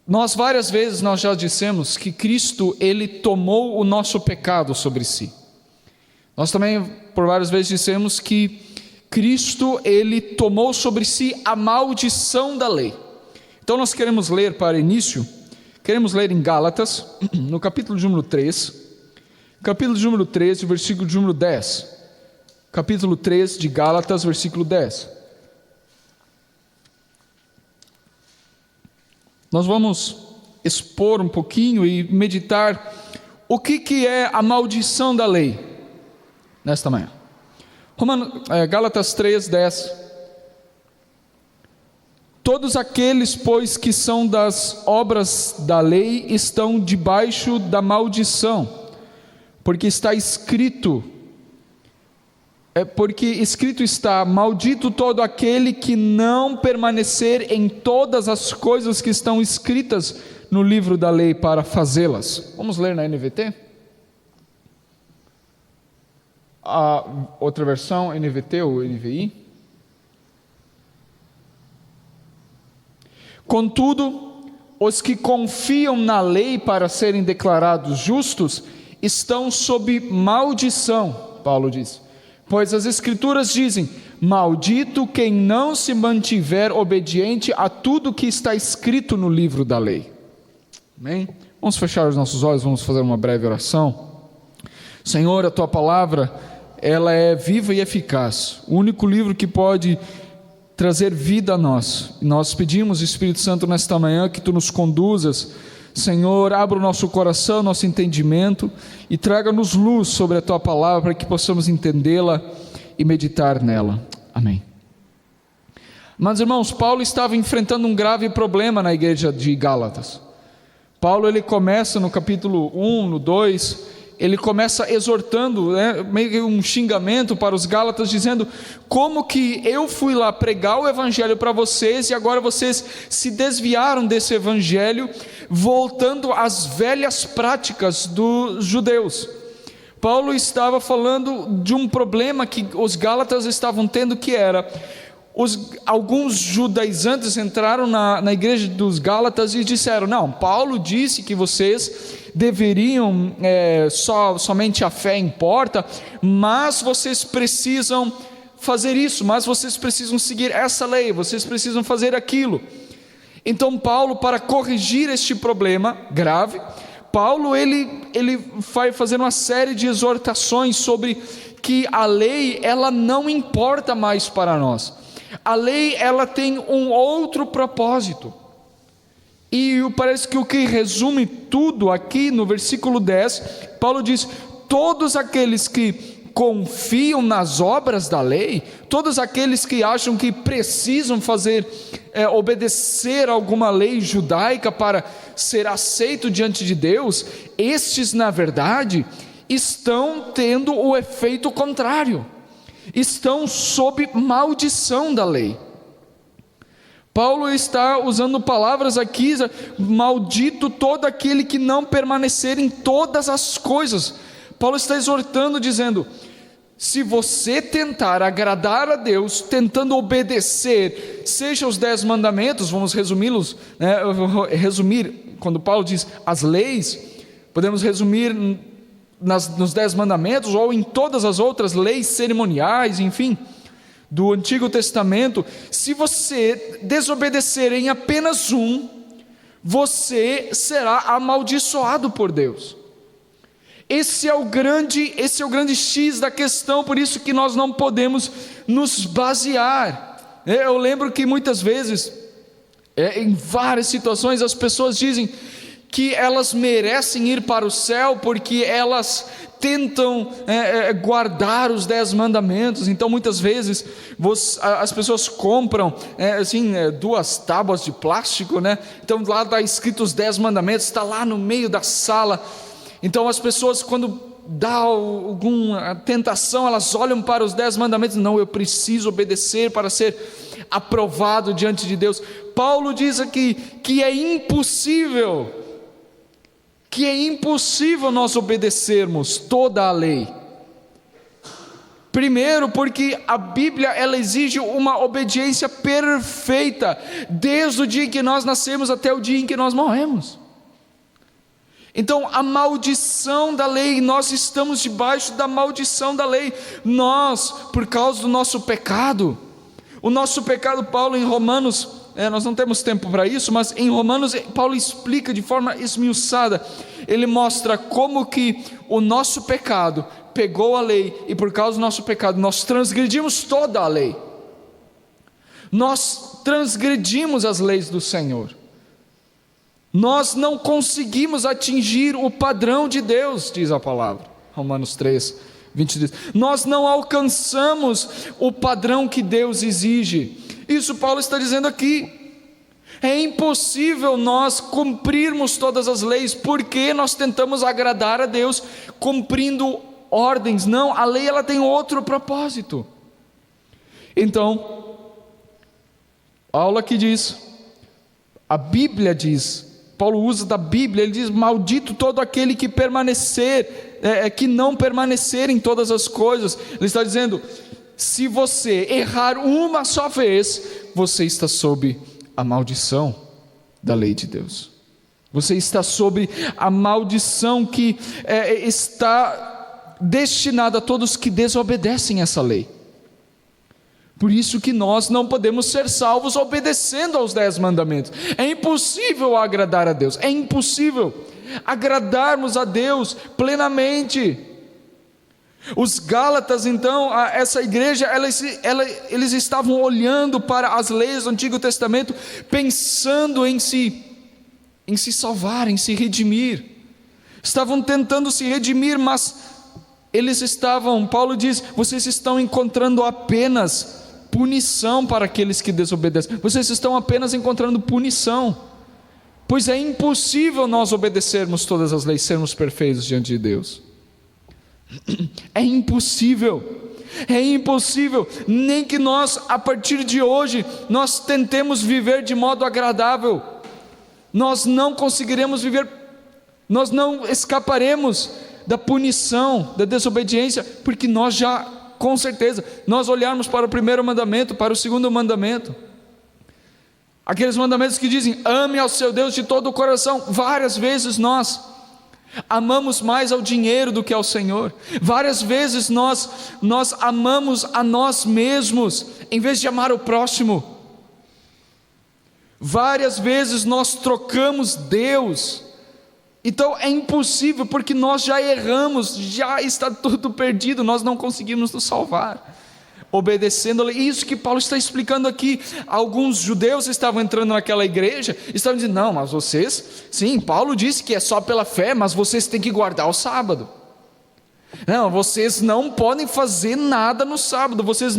Várias vezes nós já dissemos que Cristo, Ele tomou o nosso pecado sobre si. Nós também, por várias vezes, dissemos que Cristo, Ele tomou sobre si a maldição da lei. Então nós queremos ler para início, queremos ler em Gálatas, no capítulo de número 3, capítulo de número 13, versículo de número 10. Capítulo 3 de Gálatas, versículo 10. Nós vamos expor um pouquinho e meditar o que é a maldição da lei nesta manhã. Gálatas 3, 10. Todos aqueles, pois, que são das obras da lei, estão debaixo da maldição, porque escrito está: maldito todo aquele que não permanecer em todas as coisas que estão escritas no livro da lei para fazê-las. Vamos ler na NVT? A outra versão, NVT ou NVI. Contudo, os que confiam na lei para serem declarados justos estão sob maldição, Paulo diz. Pois as Escrituras dizem: maldito quem não se mantiver obediente a tudo que está escrito no livro da lei. Amém? Vamos fechar os nossos olhos, vamos fazer uma breve oração. Senhor, a Tua palavra, ela é viva e eficaz, o único livro que pode trazer vida a nós. Nós pedimos, Espírito Santo, nesta manhã, que Tu nos conduzas. Senhor, abra o nosso coração, nosso entendimento e traga-nos luz sobre a Tua palavra, para que possamos entendê-la e meditar nela. Amém. Mas, irmãos, Paulo estava enfrentando um grave problema na igreja de Gálatas. Paulo, ele começa no capítulo 1, no 2, ele começa exortando, meio que um xingamento para os Gálatas, dizendo: como que eu fui lá pregar o evangelho para vocês e agora vocês se desviaram desse evangelho, voltando às velhas práticas dos judeus. Paulo estava falando de um problema que os Gálatas estavam tendo, que era: alguns judaizantes entraram na igreja dos Gálatas e disseram: não, Paulo disse que vocês deveriam, somente a fé importa, mas vocês precisam fazer isso, mas vocês precisam seguir essa lei, vocês precisam fazer aquilo. Então Paulo, para corrigir este problema grave, Paulo ele vai fazer uma série de exortações sobre que a lei, ela não importa mais para nós. A lei, ela tem um outro propósito. E parece que o que resume tudo aqui no versículo 10, Paulo diz: todos aqueles que confiam nas obras da lei, todos aqueles que acham que precisam obedecer alguma lei judaica para ser aceito diante de Deus, estes, na verdade, estão tendo o efeito contrário, estão sob maldição da lei. Paulo está usando palavras aqui: maldito todo aquele que não permanecer em todas as coisas. Paulo está exortando, dizendo: se você tentar agradar a Deus, tentando obedecer, seja os 10 mandamentos, vamos resumi-los, resumir, quando Paulo diz as leis, podemos resumir nos 10 mandamentos, ou em todas as outras leis cerimoniais, enfim, do Antigo Testamento. Se você desobedecer em apenas um, você será amaldiçoado por Deus. Esse é o grande X da questão, por isso que nós não podemos nos basear. Eu lembro que muitas vezes, em várias situações, as pessoas dizem que elas merecem ir para o céu porque elas tentam guardar os 10 mandamentos. Então muitas vezes as pessoas compram 2 tábuas de plástico, então lá está escrito os 10 mandamentos, está lá no meio da sala. Então as pessoas, quando dá alguma tentação, elas olham para os 10 mandamentos: não, eu preciso obedecer para ser aprovado diante de Deus. Paulo diz aqui que é impossível nós obedecermos toda a lei. Primeiro, porque a Bíblia ela exige uma obediência perfeita, desde o dia em que nós nascemos até o dia em que nós morremos. Então, a maldição da lei, nós estamos debaixo da maldição da lei. Nós, por causa do nosso pecado, o nosso pecado, Paulo em Romanos, nós não temos tempo para isso, mas em Romanos, Paulo explica de forma esmiuçada, ele mostra como que o nosso pecado pegou a lei, e por causa do nosso pecado, nós transgredimos toda a lei. Nós transgredimos as leis do Senhor. Nós não conseguimos atingir o padrão de Deus, diz a palavra, Romanos 3, 22. Nós não alcançamos o padrão que Deus exige. Isso Paulo está dizendo aqui. É impossível nós cumprirmos todas as leis, porque nós tentamos agradar a Deus cumprindo ordens. Não, a lei ela tem outro propósito. Então, a aula que diz, a Bíblia diz, Paulo usa da Bíblia, ele diz: maldito todo aquele que permanecer, que não permanecer em todas as coisas. Ele está dizendo: se você errar uma só vez, você está sob a maldição da lei de Deus. Você está sob a maldição que está destinada a todos que desobedecem essa lei. Por isso que nós não podemos ser salvos obedecendo aos 10 mandamentos. É impossível agradar a Deus, é impossível agradarmos a Deus plenamente. Os Gálatas, então, essa igreja, eles estavam olhando para as leis do Antigo Testamento, pensando em se salvar, em se redimir. Estavam tentando se redimir, mas Paulo diz: vocês estão encontrando apenas punição para aqueles que desobedecem. Vocês estão apenas encontrando punição, pois é impossível nós obedecermos todas as leis, sermos perfeitos diante de Deus. É impossível, nem que nós, a partir de hoje, nós tentemos viver de modo agradável, nós não conseguiremos viver, nós não escaparemos da punição, da desobediência, porque nós já, com certeza, nós olharmos para o primeiro mandamento, para o segundo mandamento, aqueles mandamentos que dizem: ame ao seu Deus de todo o coração. Várias vezes nós amamos mais ao dinheiro do que ao Senhor. Várias vezes nós amamos a nós mesmos em vez de amar o próximo. Várias vezes nós trocamos Deus. Então é impossível, porque nós já erramos, já está tudo perdido, nós não conseguimos nos salvar obedecendo a lei. Isso que Paulo está explicando aqui. Alguns judeus estavam entrando naquela igreja, estavam dizendo: não, mas vocês, sim, Paulo disse que é só pela fé, mas vocês têm que guardar o sábado. Não, vocês não podem fazer nada no sábado, vocês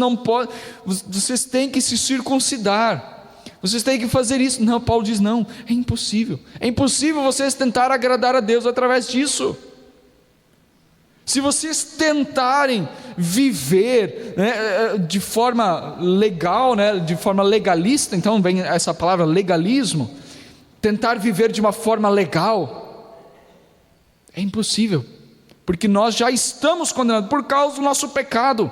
têm que se circuncidar, vocês têm que fazer isso. Não, Paulo diz: não, é impossível vocês tentar agradar a Deus através disso. Se vocês tentarem viver de forma legal, de forma legalista, então vem essa palavra legalismo, tentar viver de uma forma legal, é impossível, porque nós já estamos condenados por causa do nosso pecado.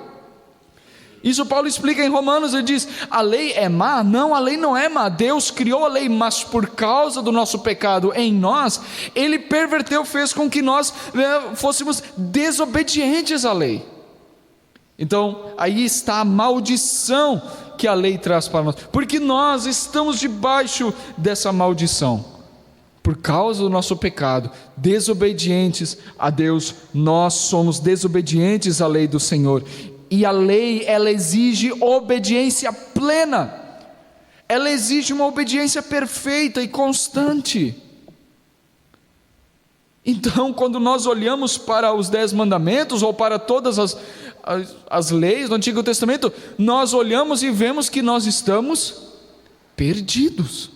Isso Paulo explica em Romanos, ele diz: a lei é má? Não, a lei não é má, Deus criou a lei, mas por causa do nosso pecado em nós, Ele perverteu, fez com que nós fôssemos desobedientes à lei. Então aí está a maldição que a lei traz para nós, porque nós estamos debaixo dessa maldição, por causa do nosso pecado, desobedientes a Deus. Nós somos desobedientes à lei do Senhor. E a lei, ela exige obediência plena, ela exige uma obediência perfeita e constante. Então, quando nós olhamos para os 10 mandamentos, ou para todas as leis do Antigo Testamento, nós olhamos e vemos que nós estamos perdidos,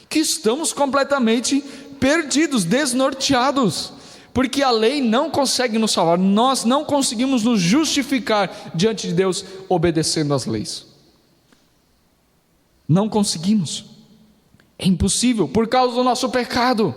que estamos completamente perdidos, desnorteados, porque a lei não consegue nos salvar. Nós não conseguimos nos justificar diante de Deus obedecendo às leis. Não conseguimos. É impossível, por causa do nosso pecado.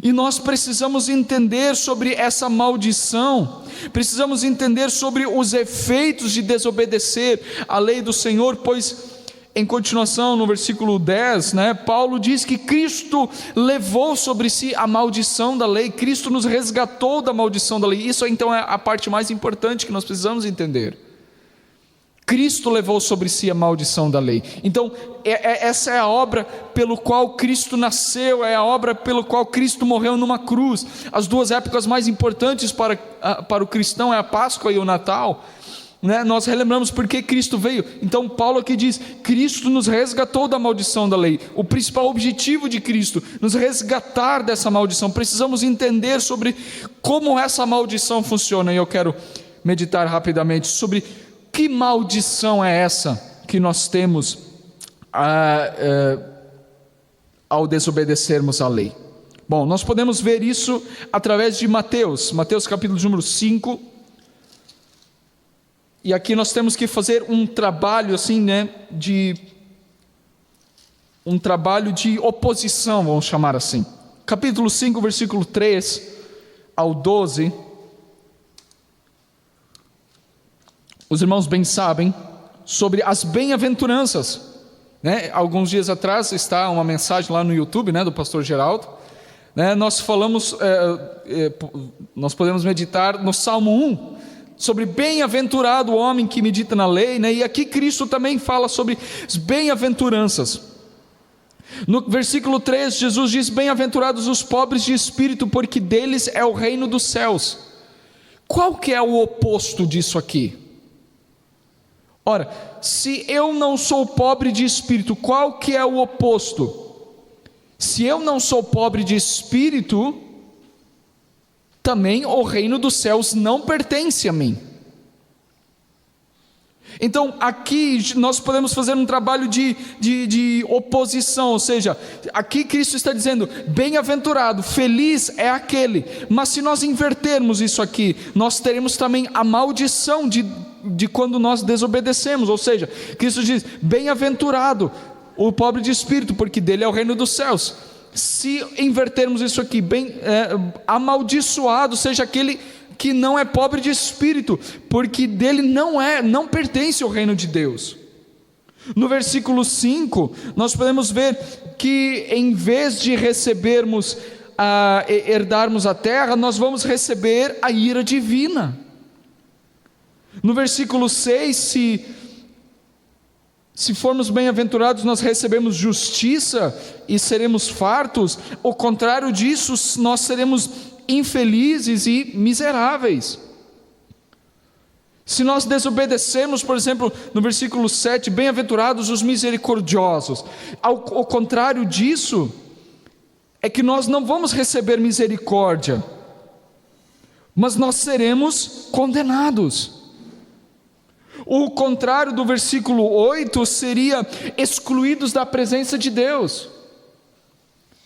E nós precisamos entender sobre essa maldição, precisamos entender sobre os efeitos de desobedecer a lei do Senhor, pois em continuação no versículo 10, Paulo diz que Cristo levou sobre si a maldição da lei, Cristo nos resgatou da maldição da lei. Isso então é a parte mais importante que nós precisamos entender. Cristo levou sobre si a maldição da lei. Então essa é a obra pelo qual Cristo nasceu, é a obra pelo qual Cristo morreu numa cruz. As duas épocas mais importantes para o cristão é a Páscoa e o Natal. Nós relembramos porque Cristo veio. Então Paulo aqui diz: Cristo nos resgatou da maldição da lei. O principal objetivo de Cristo, nos resgatar dessa maldição. Precisamos entender sobre como essa maldição funciona. E eu quero meditar rapidamente sobre que maldição é essa que nós temos ao desobedecermos à lei. Bom, nós podemos ver isso através de Mateus capítulo número 5. E aqui nós temos que fazer um trabalho assim, um trabalho de oposição, vamos chamar assim. Capítulo 5, versículo 3 ao 12. Os irmãos bem sabem sobre as bem-aventuranças, Alguns dias atrás está uma mensagem lá no YouTube, do pastor Geraldo, nós falamos, nós podemos meditar no Salmo 1, sobre bem-aventurado o homem que medita na lei, e aqui Cristo também fala sobre as bem-aventuranças. No versículo 3, Jesus diz: bem-aventurados os pobres de espírito, porque deles é o reino dos céus. Qual que é o oposto disso aqui? Ora, se eu não sou pobre de espírito, qual que é o oposto? Se eu não sou pobre de espírito, também o reino dos céus não pertence a mim. Então aqui nós podemos fazer um trabalho de oposição, ou seja, aqui Cristo está dizendo: bem-aventurado, feliz é aquele. Mas se nós invertermos isso aqui, nós teremos também a maldição de quando nós desobedecemos. Ou seja, Cristo diz: bem-aventurado o pobre de espírito, porque dele é o reino dos céus. Se invertermos isso aqui, amaldiçoado seja aquele que não é pobre de espírito, porque dele não pertence ao reino de Deus. No versículo 5, nós podemos ver que em vez de recebermos, herdarmos a terra, nós vamos receber a ira divina. No versículo 6, se formos bem-aventurados, nós recebemos justiça e seremos fartos. Ao contrário disso, nós seremos infelizes e miseráveis. Se nós desobedecermos, por exemplo, no versículo 7, bem-aventurados os misericordiosos, ao contrário disso, é que nós não vamos receber misericórdia, mas nós seremos condenados. O contrário do versículo 8 seria excluídos da presença de Deus.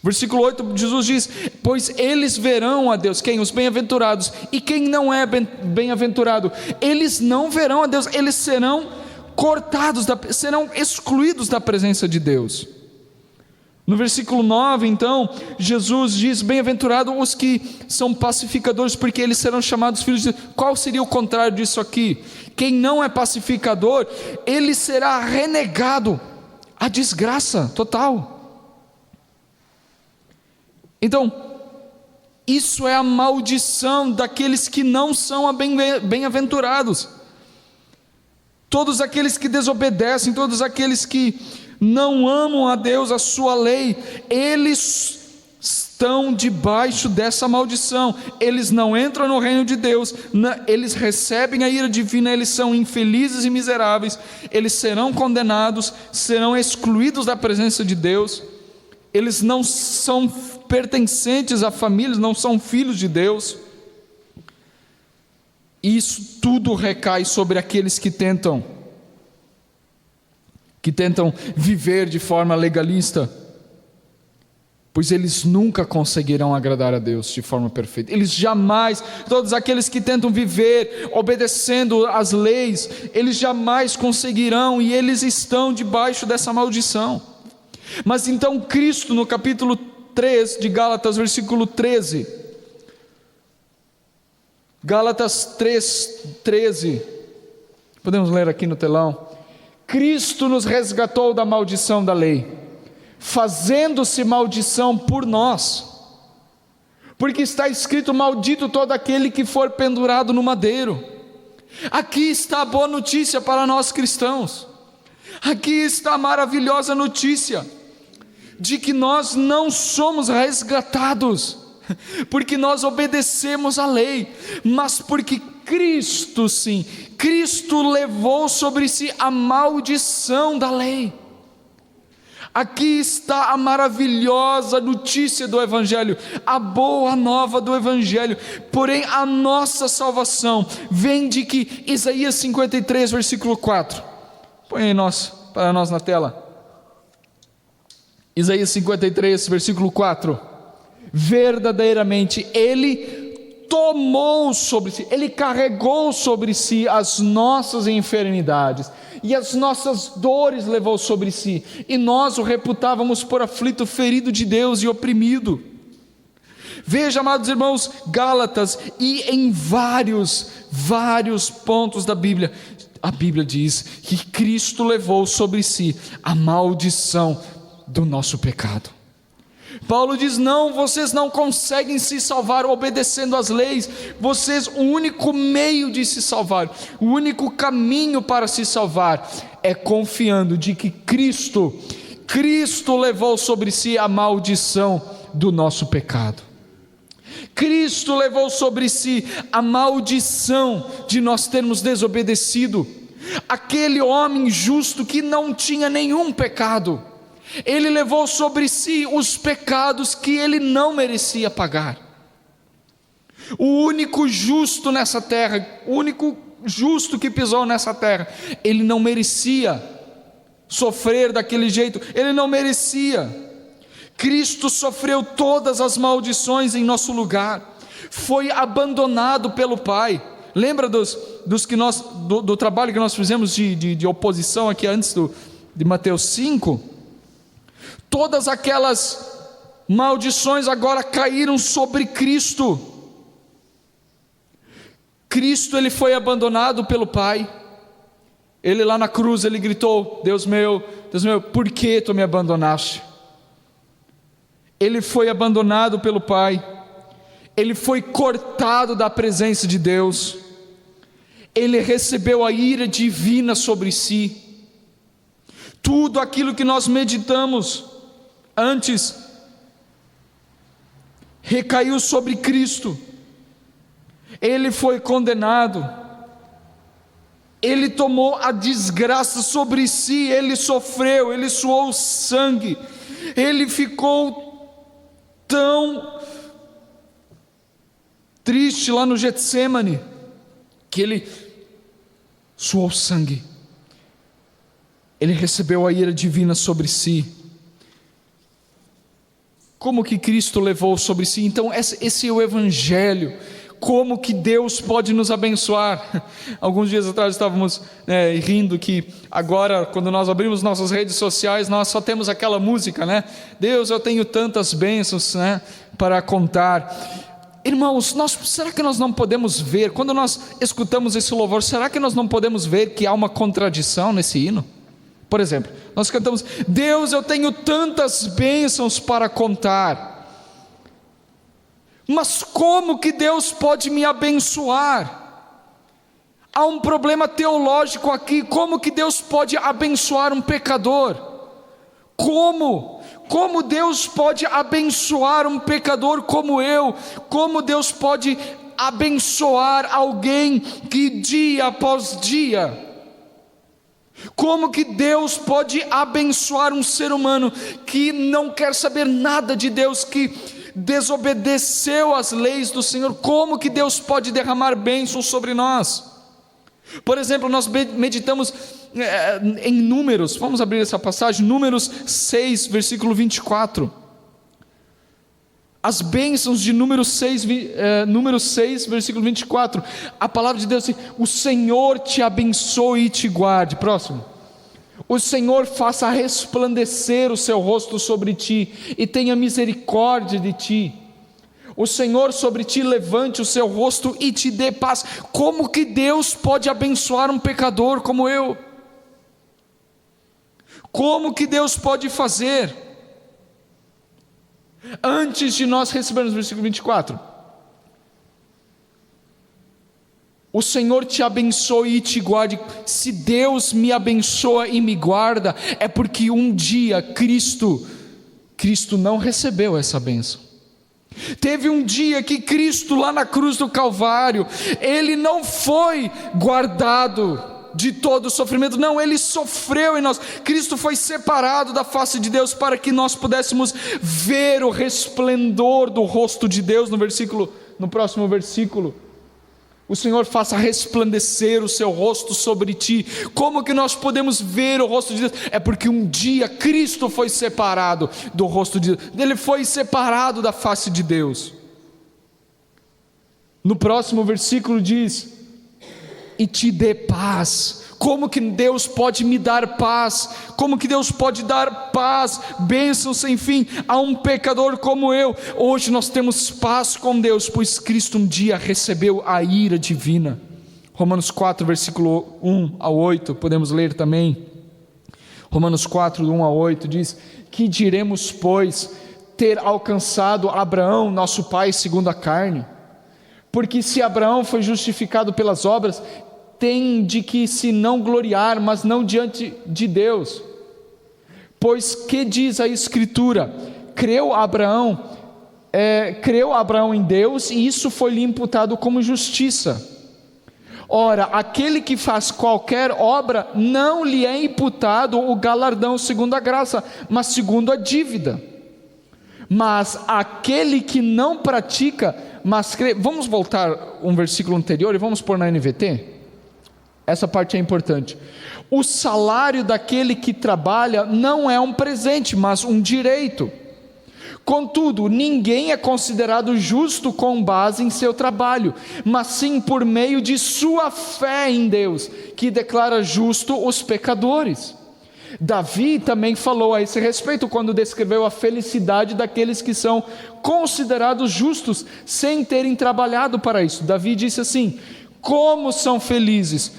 Versículo 8, Jesus diz: pois eles verão a Deus. Quem? Os bem-aventurados. E quem não é bem-aventurado? Eles não verão a Deus, eles serão cortados, serão excluídos da presença de Deus. No versículo 9, então, Jesus diz: bem-aventurados os que são pacificadores, porque eles serão chamados filhos de Deus. Qual seria o contrário disso aqui? Quem não é pacificador, ele será renegado à desgraça total. Então, isso é a maldição daqueles que não são bem-aventurados. Todos aqueles que desobedecem, todos aqueles que não amam a Deus, a sua lei, eles estão debaixo dessa maldição. Eles não entram no reino de Deus, eles recebem a ira divina, eles são infelizes e miseráveis, eles serão condenados, serão excluídos da presença de Deus. Eles não são pertencentes a famílias, não são filhos de Deus. Isso tudo recai sobre aqueles que tentam viver de forma legalista, pois eles nunca conseguirão agradar a Deus de forma perfeita. Eles jamais, todos aqueles que tentam viver obedecendo às leis, eles jamais conseguirão, e eles estão debaixo dessa maldição. Mas então Cristo, no capítulo 3 de Gálatas, versículo 13. Gálatas 3:13. Podemos ler aqui no telão. Cristo nos resgatou da maldição da lei, fazendo-se maldição por nós, porque está escrito: maldito todo aquele que for pendurado no madeiro. Aqui está a boa notícia para nós cristãos. Aqui está a maravilhosa notícia de que nós não somos resgatados porque nós obedecemos a lei, mas porque Cristo, sim, Cristo levou sobre si a maldição da lei. Aqui está a maravilhosa notícia do Evangelho, a boa nova do Evangelho. Porém, a nossa salvação vem de que Isaías 53, versículo 4. Põe aí para nós na tela. Isaías 53, versículo 4. Verdadeiramente Ele tomou sobre si, Ele carregou sobre si as nossas enfermidades, e as nossas dores levou sobre si, e nós o reputávamos por aflito, ferido de Deus e oprimido. Veja, amados irmãos, Gálatas, e em vários pontos da Bíblia, a Bíblia diz que Cristo levou sobre si a maldição do nosso pecado. Paulo diz: não, vocês não conseguem se salvar obedecendo às leis. Vocês, o único meio de se salvar, o único caminho para se salvar é confiando de que Cristo levou sobre si a maldição do nosso pecado. Cristo levou sobre si a maldição de nós termos desobedecido. Aquele homem justo que não tinha nenhum pecado, Ele levou sobre si os pecados que ele não merecia pagar. O único justo nessa terra, o único justo que pisou nessa terra, ele não merecia sofrer daquele jeito, ele não merecia. Cristo sofreu todas as maldições em nosso lugar, foi abandonado pelo Pai. Lembra do trabalho que nós fizemos de oposição aqui antes de Mateus 5? Todas aquelas maldições agora caíram sobre Cristo. Cristo, ele foi abandonado pelo Pai. Ele lá na cruz, ele gritou: Deus meu, por que tu me abandonaste? Ele foi abandonado pelo Pai. Ele foi cortado da presença de Deus. Ele recebeu a ira divina sobre si. Tudo aquilo que nós meditamos antes recaiu sobre Cristo. Ele foi condenado, ele tomou a desgraça sobre si, ele sofreu, ele suou sangue, ele ficou tão triste lá no Getsêmani, que ele suou sangue, ele recebeu a ira divina sobre si. Como que Cristo levou sobre si? Então esse é o Evangelho. Como que Deus pode nos abençoar? Alguns dias atrás estávamos rindo que agora, quando nós abrimos nossas redes sociais, nós só temos aquela música, né? Deus, eu tenho tantas bênçãos, né, para contar. Irmãos, será que nós não podemos ver, quando nós escutamos esse louvor, será que nós não podemos ver que há uma contradição nesse hino? Por exemplo, nós cantamos: Deus, eu tenho tantas bênçãos para contar. Mas como que Deus pode me abençoar? Há um problema teológico aqui. Como que Deus pode abençoar um pecador? Como Deus pode abençoar um pecador como eu? Como Deus pode abençoar alguém que dia após dia? Como que Deus pode abençoar um ser humano que não quer saber nada de Deus, que desobedeceu às leis do Senhor? Como que Deus pode derramar bênçãos sobre nós? Por exemplo, nós meditamos em Números, vamos abrir essa passagem, Números 6, versículo 24. As bênçãos de Números 6, versículo 24. A palavra de Deus diz: o Senhor te abençoe e te guarde. Próximo. O Senhor faça resplandecer o seu rosto sobre ti e tenha misericórdia de ti. O Senhor sobre ti levante o seu rosto e te dê paz. Como que Deus pode abençoar um pecador como eu? Como que Deus pode fazer? Antes de nós recebermos, versículo 24, o Senhor te abençoe e te guarde. Se Deus me abençoa e me guarda, é porque um dia Cristo não recebeu essa bênção. Teve um dia que Cristo lá na cruz do Calvário, Ele não foi guardado de todo o sofrimento, não, Ele sofreu em nós. Cristo foi separado da face de Deus para que nós pudéssemos ver o resplendor do rosto de Deus. No próximo versículo, o Senhor faça resplandecer o seu rosto sobre ti. Como que nós podemos ver o rosto de Deus? É porque um dia Cristo foi separado do rosto de Deus, Ele foi separado da face de Deus. No próximo versículo diz: e te dê paz. Como que Deus pode me dar paz? Como que Deus pode dar paz, bênção sem fim a um pecador como eu? Hoje nós temos paz com Deus, pois Cristo um dia recebeu a ira divina. Romanos 4, versículo 1 a 8, podemos ler também. Romanos 4, 1 a 8 diz: que diremos, pois, ter alcançado Abraão, nosso pai segundo a carne? Porque se Abraão foi justificado pelas obras, tem de que se não gloriar, mas não diante de Deus. Pois que diz a Escritura? Creu Abraão em Deus, e isso foi-lhe imputado como justiça. Ora, aquele que faz qualquer obra, não lhe é imputado o galardão segundo a graça, mas segundo a dívida. Mas aquele que não pratica, mas crê... Vamos voltar um versículo anterior e vamos pôr na NVT? Essa parte é importante. O salário daquele que trabalha não é um presente, mas um direito. Contudo, ninguém é considerado justo com base em seu trabalho, mas sim por meio de sua fé em Deus, que declara justo os pecadores. Davi também falou a esse respeito quando descreveu a felicidade daqueles que são considerados justos sem terem trabalhado para isso. Davi disse assim: como são felizes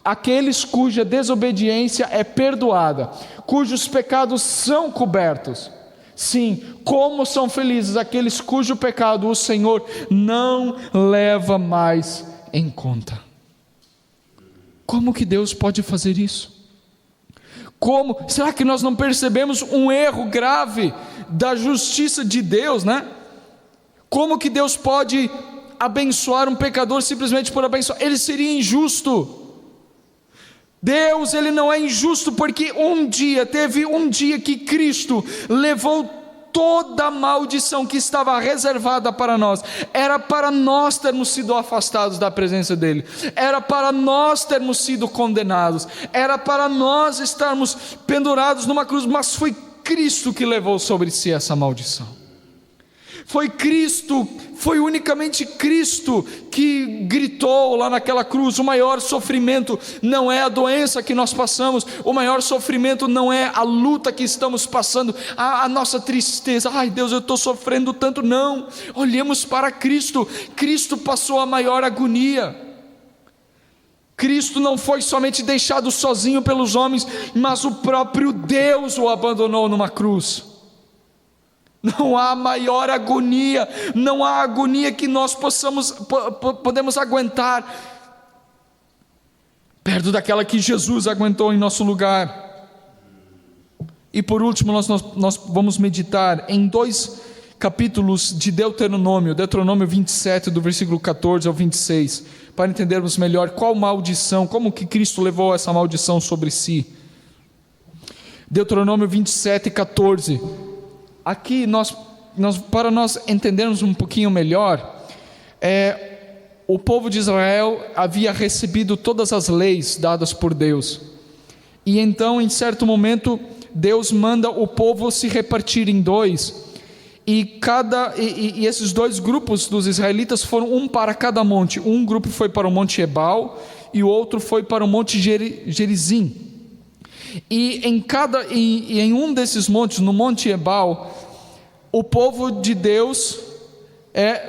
aqueles cuja desobediência é perdoada, cujos pecados são cobertos. Sim, como são felizes aqueles cujo pecado o Senhor não leva mais em conta. Como que Deus pode fazer isso? Como? Será que nós não percebemos um erro grave da justiça de Deus, né? Como que Deus pode abençoar um pecador simplesmente por abençoar? Ele seria injusto. Deus, Ele não é injusto, porque teve um dia que Cristo levou toda a maldição que estava reservada para nós. Era para nós termos sido afastados da presença dEle, era para nós termos sido condenados, era para nós estarmos pendurados numa cruz, mas foi Cristo que levou sobre si essa maldição. Foi Cristo, foi unicamente Cristo que gritou lá naquela cruz. O maior sofrimento não é a doença que nós passamos, o maior sofrimento não é a luta que estamos passando, a nossa tristeza, ai Deus, eu estou sofrendo tanto. Não, olhemos para Cristo. Cristo passou a maior agonia. Cristo não foi somente deixado sozinho pelos homens, mas o próprio Deus o abandonou numa cruz. Não há maior agonia, não há agonia que nós podemos aguentar perto daquela que Jesus aguentou em nosso lugar. E por último, nós vamos meditar em 2 capítulos de Deuteronômio 27, do versículo 14 ao 26, para entendermos melhor qual maldição, como que Cristo levou essa maldição sobre si. Deuteronômio 27, 14. Aqui, para nós entendermos um pouquinho melhor, o povo de Israel havia recebido todas as leis dadas por Deus, e então em certo momento Deus manda o povo se repartir em dois, e esses dois grupos dos israelitas foram um para cada monte. Um grupo foi para o monte Ebal e o outro foi para o monte Gerizim. E em um desses montes, no Monte Ebal, o povo de Deus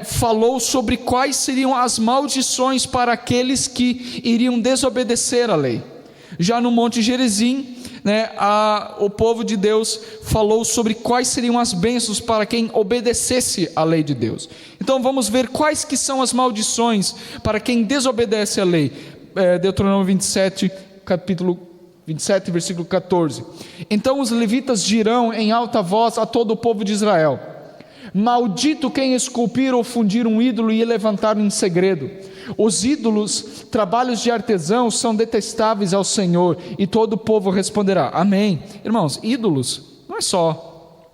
falou sobre quais seriam as maldições para aqueles que iriam desobedecer à lei. Já no Monte Gerizim, o povo de Deus falou sobre quais seriam as bênçãos para quem obedecesse à lei de Deus. Então vamos ver quais que são as maldições para quem desobedece à lei. Deuteronômio 27, capítulo 27, versículo 14. Então os levitas dirão em alta voz a todo o povo de Israel: maldito quem esculpir ou fundir um ídolo e levantar em segredo. Os ídolos, trabalhos de artesãos, são detestáveis ao Senhor. E todo o povo responderá: amém. Irmãos, ídolos não é só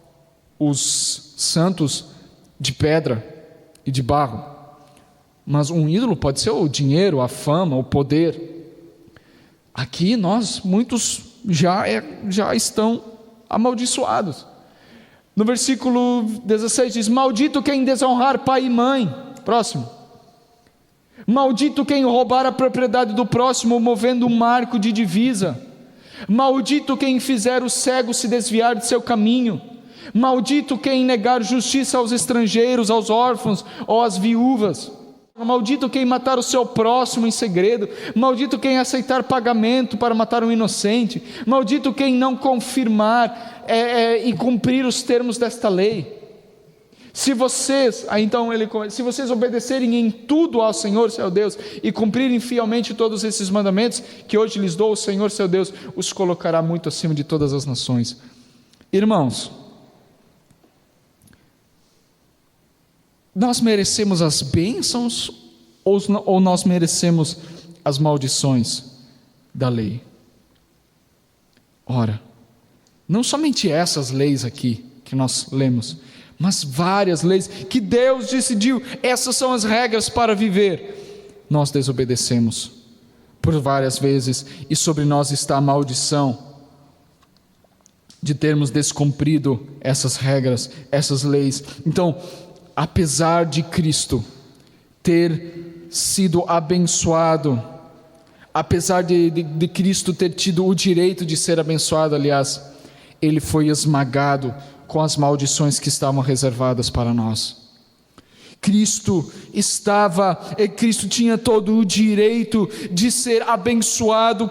os santos de pedra e de barro, mas um ídolo pode ser o dinheiro, a fama, o poder. Aqui muitos já estão amaldiçoados. No versículo 16 diz: maldito quem desonrar pai e mãe. Próximo. Maldito quem roubar a propriedade do próximo, movendo um marco de divisa. Maldito quem fizer o cego se desviar de seu caminho. Maldito quem negar justiça aos estrangeiros, aos órfãos ou às viúvas. Maldito quem matar o seu próximo em segredo. Maldito quem aceitar pagamento para matar um inocente. Maldito quem não confirmar e cumprir os termos desta lei. Se vocês obedecerem em tudo ao Senhor seu Deus e cumprirem fielmente todos esses mandamentos que hoje lhes dou, o Senhor seu Deus os colocará muito acima de todas as nações. Irmãos, nós merecemos as bênçãos ou nós merecemos as maldições da lei? Ora, não somente essas leis aqui que nós lemos, mas várias leis que Deus decidiu, essas são as regras para viver. Nós desobedecemos por várias vezes, e sobre nós está a maldição de termos descumprido essas regras, essas leis. Então, apesar de Cristo ter sido abençoado, apesar de Cristo ter tido o direito de ser abençoado, aliás, ele foi esmagado com as maldições que estavam reservadas para nós. Cristo tinha todo o direito de ser abençoado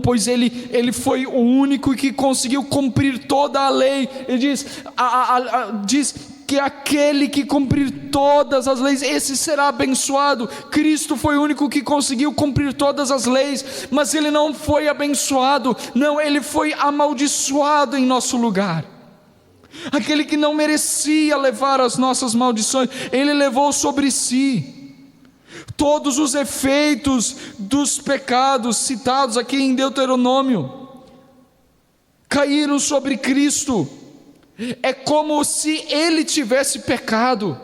pois ele foi o único que conseguiu cumprir toda a lei. Ele diz que aquele que cumprir todas as leis, esse será abençoado. Cristo foi o único que conseguiu cumprir todas as leis, mas ele não foi abençoado, não, ele foi amaldiçoado em nosso lugar. Aquele que não merecia levar as nossas maldições, ele levou sobre si. Todos os efeitos dos pecados citados aqui em Deuteronômio caíram sobre Cristo. É como se ele tivesse pecado.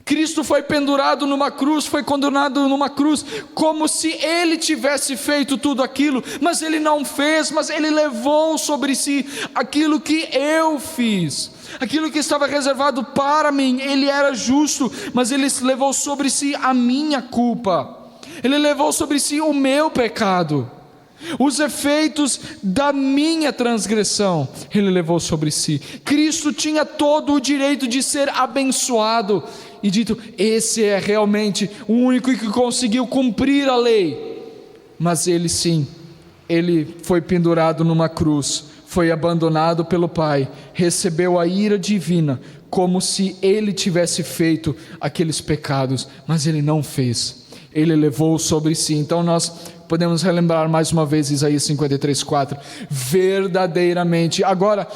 Cristo foi pendurado numa cruz, foi condenado numa cruz, como se ele tivesse feito tudo aquilo, mas ele não fez, mas ele levou sobre si aquilo que eu fiz, aquilo que estava reservado para mim. Ele era justo, mas ele levou sobre si a minha culpa, ele levou sobre si o meu pecado, os efeitos da minha transgressão, ele levou sobre si. Cristo tinha todo o direito de ser abençoado e dito: esse é realmente o único que conseguiu cumprir a lei. Mas ele foi pendurado numa cruz, foi abandonado pelo Pai, recebeu a ira divina, como se ele tivesse feito aqueles pecados, mas ele não fez, ele levou sobre si. Então nós podemos relembrar mais uma vez Isaías 53:4, verdadeiramente. Agora,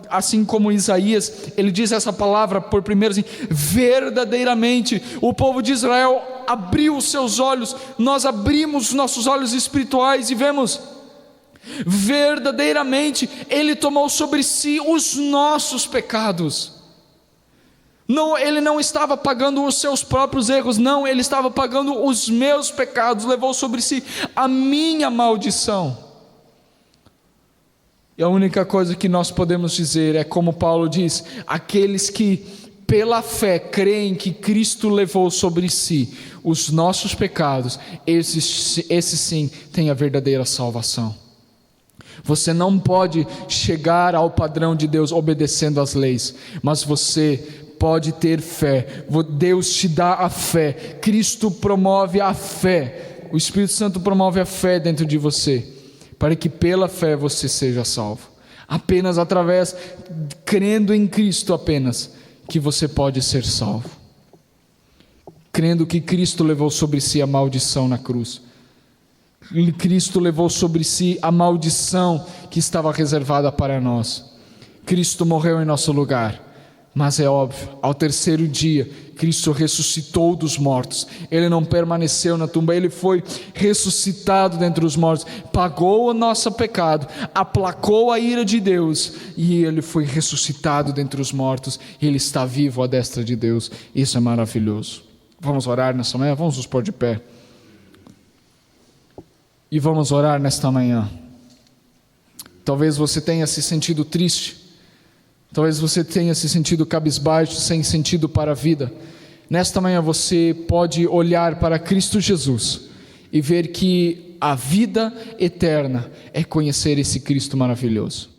assim como Isaías, ele diz essa palavra por primeiro assim, verdadeiramente. O povo de Israel abriu os seus olhos, nós abrimos nossos olhos espirituais e vemos, verdadeiramente, ele tomou sobre si os nossos pecados. Não, ele não estava pagando os seus próprios erros, não, ele estava pagando os meus pecados, levou sobre si a minha maldição. E a única coisa que nós podemos dizer é como Paulo diz: aqueles que pela fé creem que Cristo levou sobre si os nossos pecados, esses sim têm a verdadeira salvação. Você não pode chegar ao padrão de Deus obedecendo às leis, mas você pode ter fé. Deus te dá a fé. Cristo promove a fé. O Espírito Santo promove a fé dentro de você, para que pela fé você seja salvo. Apenas através, crendo em Cristo apenas, que você pode ser salvo. Crendo que Cristo levou sobre si a maldição na cruz. Cristo levou sobre si a maldição que estava reservada para nós. Cristo morreu em nosso lugar. Mas é óbvio, ao terceiro dia, Cristo ressuscitou dos mortos. Ele não permaneceu na tumba, Ele foi ressuscitado dentre os mortos, pagou o nosso pecado, aplacou a ira de Deus, e Ele foi ressuscitado dentre os mortos, e Ele está vivo à destra de Deus. Isso é maravilhoso. Vamos orar nessa manhã? Vamos nos pôr de pé. E vamos orar nesta manhã. Talvez você tenha se sentido triste, talvez você tenha se sentido cabisbaixo, sem sentido para a vida. Nesta manhã você pode olhar para Cristo Jesus e ver que a vida eterna é conhecer esse Cristo maravilhoso.